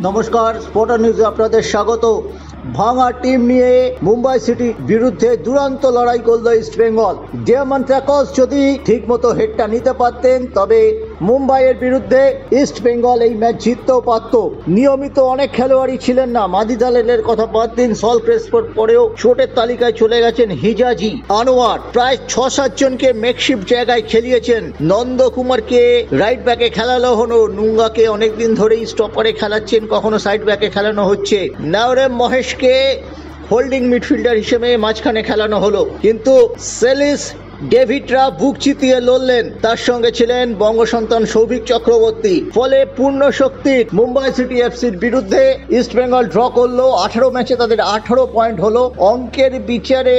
নমস্কার, স্পোর্টার নিউজে আপনাদের স্বাগত। ভাঙা টিম নিয়ে মুম্বাই সিটির বিরুদ্ধে দুরন্ত লড়াই করল ইস্ট বেঙ্গল। ডিয়ামন্ড ট্র্যাকর্স যদি ঠিকমতো হেডটা নিতে পারতেন তবে মুম্বাইয়ের বিরুদ্ধে ইস্ট বেঙ্গল এই ম্যাচ জিততেও পারত। নিয়মিত অনেক খেলোয়াড়ই ছিলেন না, মাদি দালেলের কথা বাদ দিন, সল ক্রেসপোর পরেও চোটের তালিকায় চলে গেছেন হিজাজি, আনোয়ার, প্রায় 6-7 জনকে মেকশিফট জায়গায় খেলিয়েছেন। নন্দকুমারকে রাইট ব্যাকে খেলানো হলো, নুঙ্গাকে অনেকদিন ধরেই স্টপারে খেলাচ্ছেন, কখনো সাইড ব্যাকে খেলানো হচ্ছে, নাওরেম মহেশকে হোল্ডিং মিডফিল্ডার হিসেবে মাঝখানে খেলানো হলো। কিন্তু সেলিস ডেভিডরা বুক চিতিয়ে লড়লেন, তার সঙ্গে ছিলেন বঙ্গসন্তান সৌভিক চক্রবর্তী। ফলে পূর্ণ শক্তির মুম্বাই সিটি এফসির বিরুদ্ধে ইস্ট বেঙ্গল ড্র করলো। 18 ম্যাচে তাদের 18 পয়েন্ট হলো। অঙ্কের বিচারে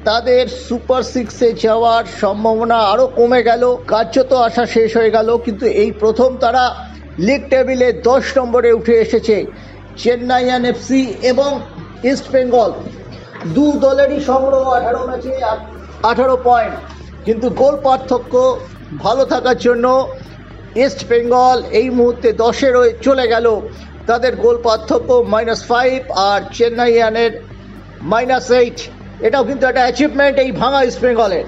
তাদের সুপার 6-এ যাওয়ার সম্ভাবনা আরো কমে গেল, কার্যত আশা শেষ হয়ে গেল। কিন্তু এই প্রথম তারা লিগ টেবিলে 10 নম্বরে উঠে এসেছে। চেন্নাইয়ান এফসি এবং ইস্ট বেঙ্গল দু দলেরই সংগ্রহ 18 ম্যাচে 18 পয়েন্ট, কিন্তু গোল পার্থক্য ভালো থাকার জন্য ইস্ট বেঙ্গল এই মুহূর্তে 10-এ চলে গেল। তাদের গোল পার্থক্য -5 আর চেন্নাইয়ানের -8। এটাও কিন্তু একটা অ্যাচিভমেন্ট এই ভাঙা ইস্ট বেঙ্গলের।